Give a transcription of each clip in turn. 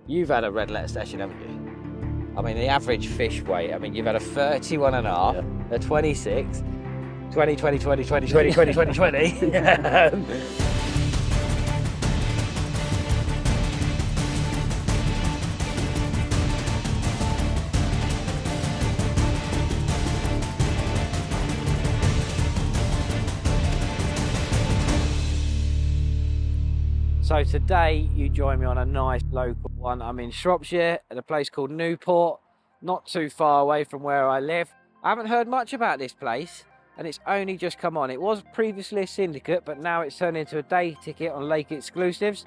You've had a red letter session, haven't you? I mean, the average fish weight, I mean, you've had a 31 and a half, a 26, 20, 20, 20, 20, 20, 20, 20, 20. So today you join me on a nice local one. I'm in Shropshire at a place called Newport, not too far away from where I live. I haven't heard much about this place and it's only just come on. It was previously a Syndicate, but now it's turned into a day ticket on Lake Exclusives.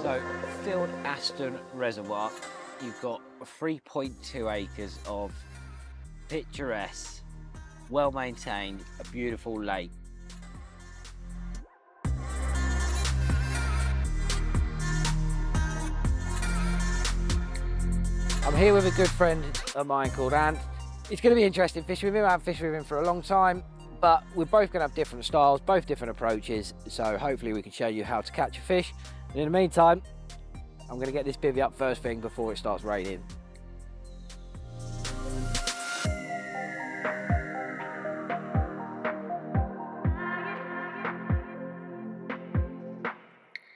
So, filled Aston Reservoir, you've got 3.2 acres of picturesque, well maintained, a beautiful lake. I'm here with a good friend of mine called Ant. It's going to be interesting fishing with him. I haven't fished with him for a long time, but we're both going to have different styles, both different approaches, so hopefully we can show you how to catch a fish. And in the meantime, I'm going to get this bivvy up first thing before it starts raining.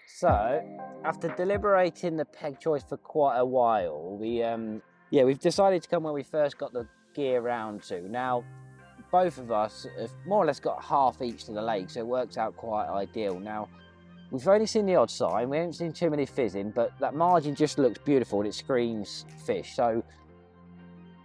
So, after deliberating the peg choice for quite a while, we've decided to come where we first got the gear round to. Now, both of us have more or less got half each to the lake, so it works out quite ideal. Now, we've only seen the odd sign, we haven't seen too many fizzing, but that margin just looks beautiful and it screams fish. So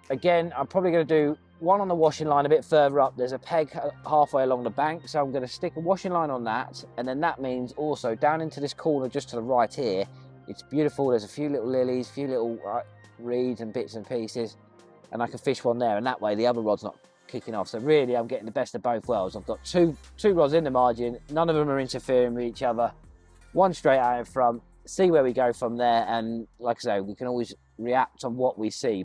again, I'm probably going to do one on the washing line a bit further up. There's a peg halfway along the bank, so I'm going to stick a washing line on that, and then that means also down into this corner just to the right here, it's beautiful. There's a few little lilies, a few little reeds and bits and pieces, and I can fish one there, and that way the other rod's not kicking off. So really I'm getting the best of both worlds. I've got two rods in the margin, none of them are interfering with each other, one straight out in front, see where we go from there, and like I say, we can always react on what we see.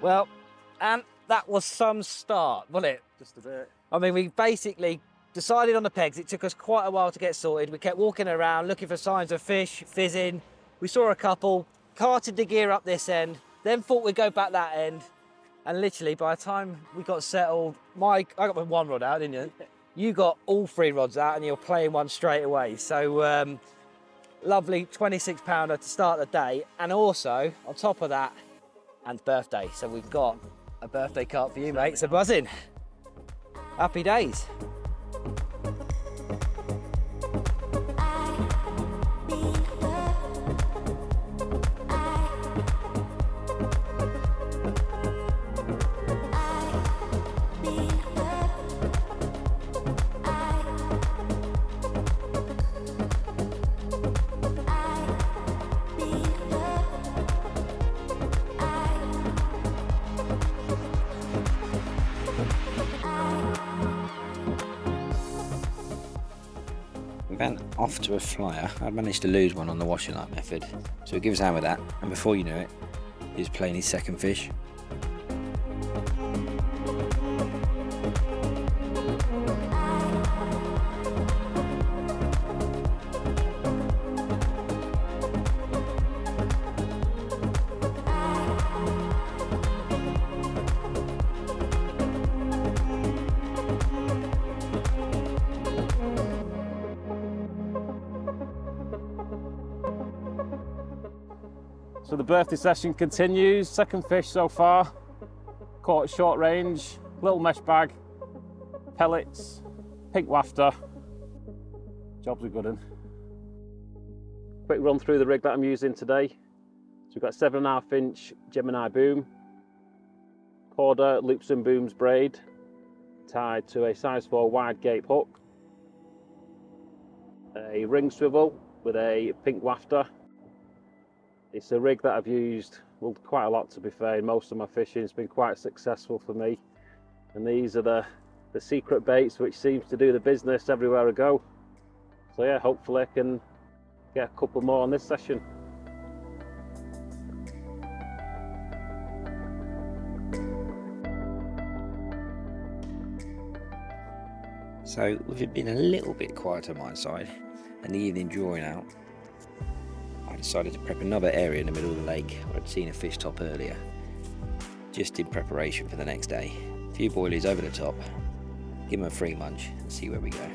Well, and that was some start, wasn't it? Just a bit. I mean, we basically decided on the pegs. It took us quite a while to get sorted. We kept walking around looking for signs of fish, fizzing. We saw a couple, carted the gear up this end, then thought we'd go back that end. And literally, by the time we got settled, I got my one rod out, didn't you? You got all three rods out and you're playing one straight away. So, lovely 26 pounder to start the day. And also, on top of that, and birthday. So we've got a birthday card for you, mate. So buzzing. Happy days. Went off to a flyer. I managed to lose one on the washing line method, so he gives a hand with that, and before you knew it, he was playing his second fish. So the birthday session continues. Second fish so far. Caught at short range, little mesh bag, pellets, pink wafter. Job's a good one. Quick run through the rig that I'm using today. So we've got 7.5 inch Gemini boom, Corda loops and booms braid, tied to a size 4 wide gape hook, a ring swivel with a pink wafter. It's a rig that I've used quite a lot, to be fair, in most of my fishing. It's been quite successful for me. And these are the secret baits which seems to do the business everywhere I go. So yeah, hopefully I can get a couple more on this session. So with it being a little bit quiet on my side and the evening drawing out, I decided to prep another area in the middle of the lake where I'd seen a fish top earlier, just in preparation for the next day. A few boilies over the top, give them a free munch and see where we go.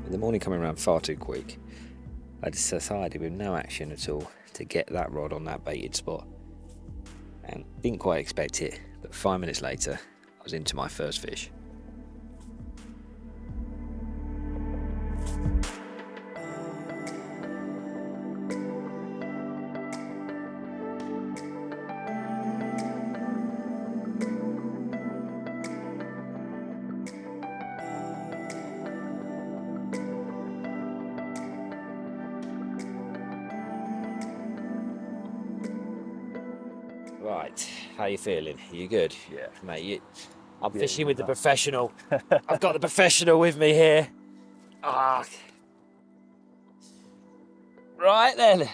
The morning coming around far too quick, I just decided with no action at all to get that rod on that baited spot, and didn't quite expect it, but 5 minutes later I was into my first fish. Right, how you feeling? Are you good? Yeah. Mate, I'm fishing with the professional. I've got the professional with me here. Right then,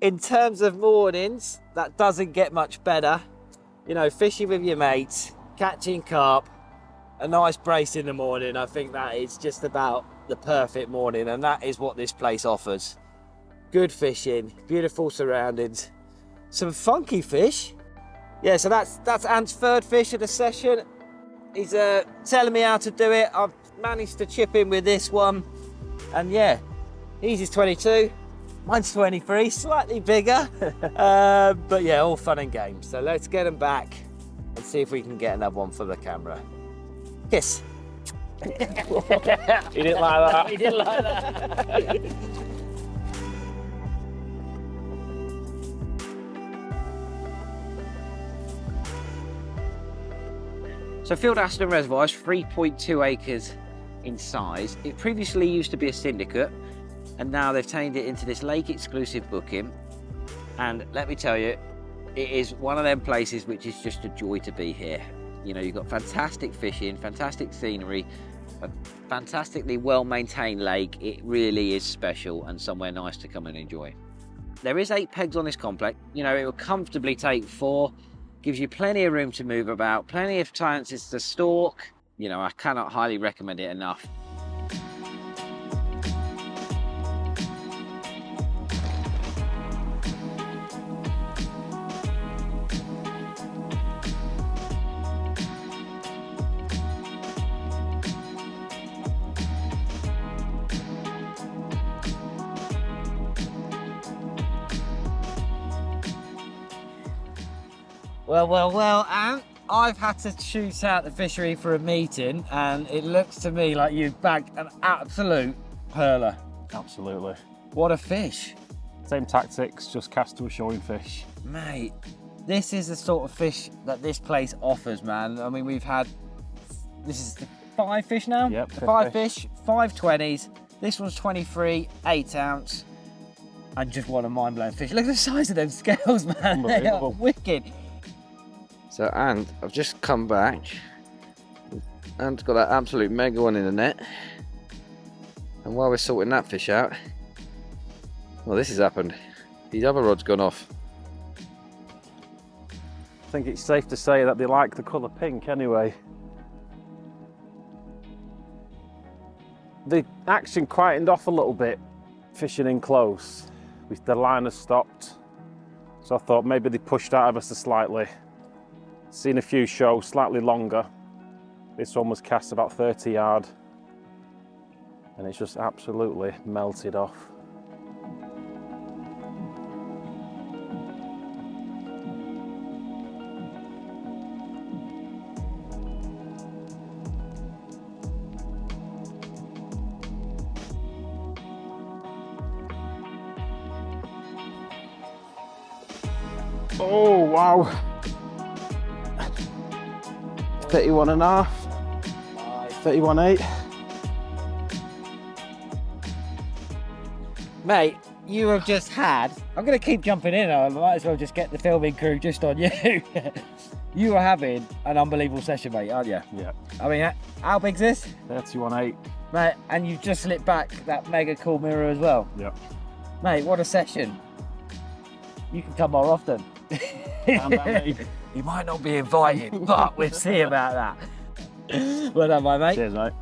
in terms of mornings, that doesn't get much better. You know, fishing with your mates, catching carp, a nice brace in the morning. I think that is just about the perfect morning, and that is what this place offers. Good fishing, beautiful surroundings, some funky fish. Yeah, so that's Ant's third fish of the session. He's telling me how to do it. I've managed to chip in with this one. And yeah, he's 22, mine's 23, slightly bigger. But yeah, all fun and games. So let's get him back and see if we can get another one for the camera. Kiss. He didn't like that. He didn't like that. So Field Aston Reservoir is 3.2 acres in size. It previously used to be a syndicate, and now they've turned it into this lake exclusive booking. And let me tell you, it is one of them places which is just a joy to be here. You know, you've got fantastic fishing, fantastic scenery, a fantastically well-maintained lake. It really is special and somewhere nice to come and enjoy. There is 8 pegs on this complex. You know, it will comfortably take 4. Gives you plenty of room to move about, plenty of chances to stalk. You know, I cannot highly recommend it enough. Well, Ant, I've had to shoot out the fishery for a meeting, and it looks to me like you've bagged an absolute pearler. Absolutely. What a fish. Same tactics, just cast to a showing fish. Mate, this is the sort of fish that this place offers, man. I mean, this is the 5 fish now? Yep, 5 fish, 5 20s. This one's 23, 8 ounce. And just what a mind-blowing fish. Look at the size of them scales, man. They are wicked. So, and I've just come back and got that absolute mega one in the net. And while we're sorting that fish out, well, this has happened. His other rod's gone off. I think it's safe to say that they like the colour pink anyway. The action quietened off a little bit, fishing in close. The line has stopped, so I thought maybe they pushed out ever so slightly. Seen a few show slightly longer. This one was cast about 30 yard, and it's just absolutely melted off. Oh wow, 31.5, 31.8. Mate, you have just had, I'm going to keep jumping in, I might as well just get the filming crew just on you. You are having an unbelievable session, mate, aren't you? Yeah. I mean, how big's this? 31.8. Mate, and you've just slipped back that mega cool mirror as well. Yep. Mate, what a session. You can come more often. You might not be invited, but we'll see about that. Well done, my mate. Cheers, mate.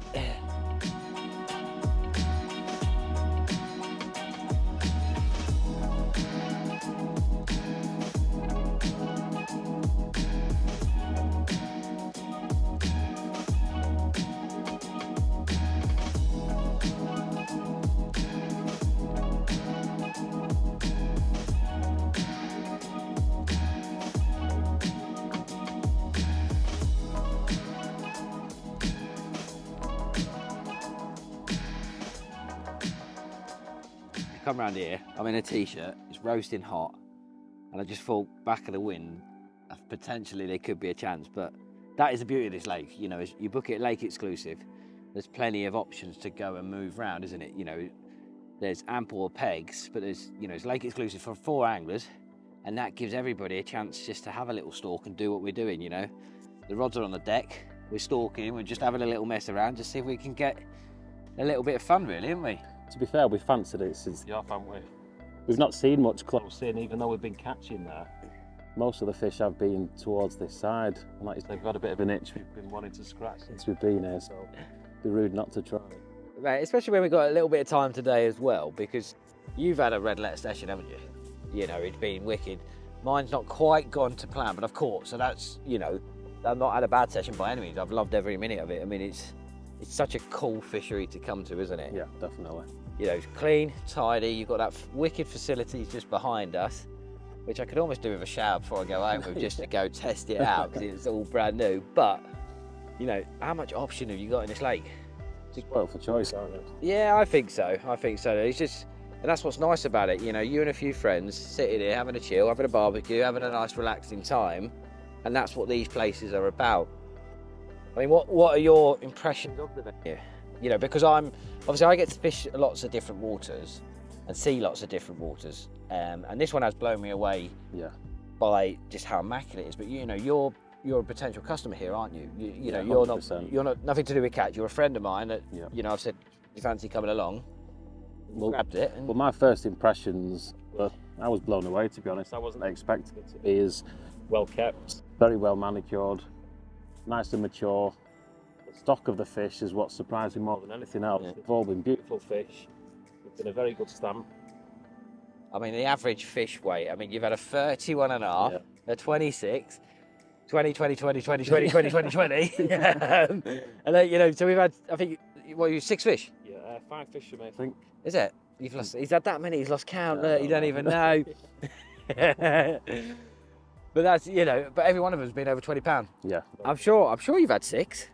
Come round here, I'm in a t-shirt, it's roasting hot, and I just thought back of the wind, potentially there could be a chance, but that is the beauty of this lake. You know, you book it lake exclusive, there's plenty of options to go and move round, isn't it? You know, there's ample pegs, but there's, you know, it's lake exclusive for 4 anglers, and that gives everybody a chance just to have a little stalk and do what we're doing, you know. The rods are on the deck, we're stalking, we're just having a little mess around, just see if we can get a little bit of fun, really, haven't we? To be fair, we fancied it since the off, haven't we? We've not seen much close in, even though we've been catching there. Most of the fish have been towards this side, and like you said, we've had a bit of an itch we've been wanting to scratch since we've been here, so it'd be rude not to try. Right, especially when we've got a little bit of time today as well, because you've had a red letter session, haven't you? You know, it's been wicked. Mine's not quite gone to plan, but I've caught, so that's, you know, I've not had a bad session by any means. I've loved every minute of it. I mean, it's such a cool fishery to come to, isn't it? Yeah, definitely. You know, it's clean, tidy, you've got that wicked facilities just behind us, which I could almost do with a shower before I go home with, just to go test it out, because it's all brand new. But, you know, how much option have you got in this lake? Well, for choice, aren't it? Yeah, I think so. I think so. It's just, and that's what's nice about it. You know, you and a few friends sitting here, having a chill, having a barbecue, having a nice relaxing time, and that's what these places are about. I mean, what are your impressions of the venue? You know, because obviously I get to fish lots of different waters and see lots of different waters, and this one has blown me away. Yeah. By just how immaculate it is. But you know, you're a potential customer here, aren't you? You know, yeah, you're not nothing to do with catch. You're a friend of mine that, yeah. You know, I've said, you fancy coming along? Well, grabbed it. Well, my first impressions were, I was blown away, to be honest. I wasn't expecting it to be as well kept, very well manicured, nice and mature. The stock of the fish is what surprised me more than anything else. Yeah. They've all been beautiful fish. They've been a very good stamp. I mean, the average fish weight, I mean, you've had a 31 and a half, a 26, 20, 20, 20, 20, 20, 20, 20, 20. And then, you know, so we've had, I think, what, 6 fish? Yeah, 5 fish for me, I think. Is it? You've lost, he's had that many, he's lost count, look, you don't even know. But that's, you know, but every one of them has been over £20. Yeah. I'm sure you've had 6.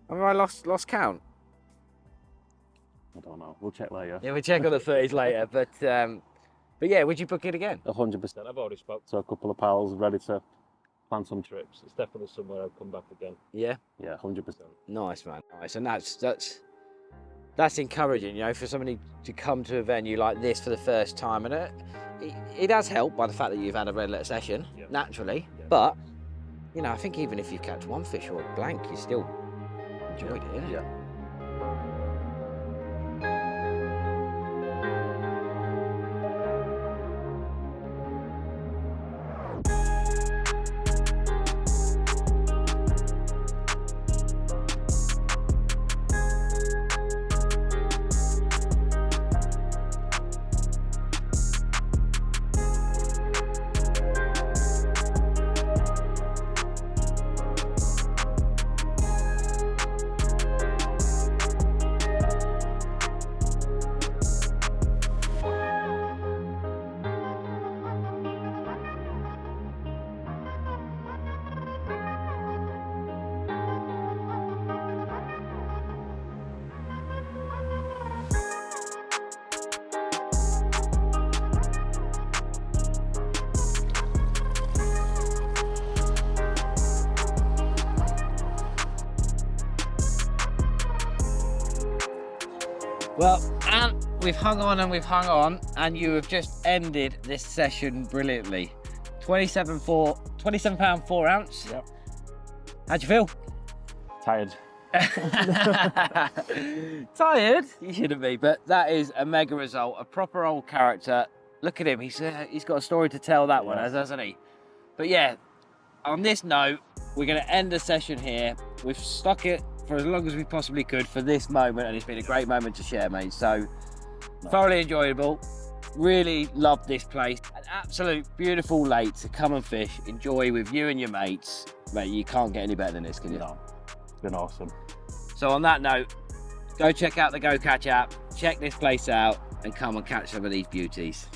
I mean, I lost count. I don't know. We'll check later. Yeah, we'll check on the 30s later. But yeah, would you book it again? 100%. I've already spoke to a couple of pals ready to plan some trips. It's definitely somewhere I'll come back again. Yeah? Yeah, 100%. Nice, man. Nice. And that's encouraging, you know, for somebody to come to a venue like this for the first time. And it has helped by the fact that you've had a red letter session, naturally. Yeah. But you know, I think even if you catch one fish or a blank, you still enjoyed it, innit? Yeah. Well, and we've hung on and we've hung on, and you have just ended this session brilliantly. 27 pound 4 ounce. Yep. How'd you feel? Tired. Tired? You shouldn't be, but that is a mega result. A proper old character. Look at him. He's got a story to tell, that one, hasn't he? But yeah, on this note, we're going to end the session here. We've stuck it for as long as we possibly could for this moment, and it's been a great moment to share, mate. So thoroughly enjoyable. Really loved this place. An absolute beautiful lake to come and fish, enjoy with you and your mates. Mate, you can't get any better than this, can you? No, it's been awesome. So on that note, go check out the Go Catch app, check this place out, and come and catch some of these beauties.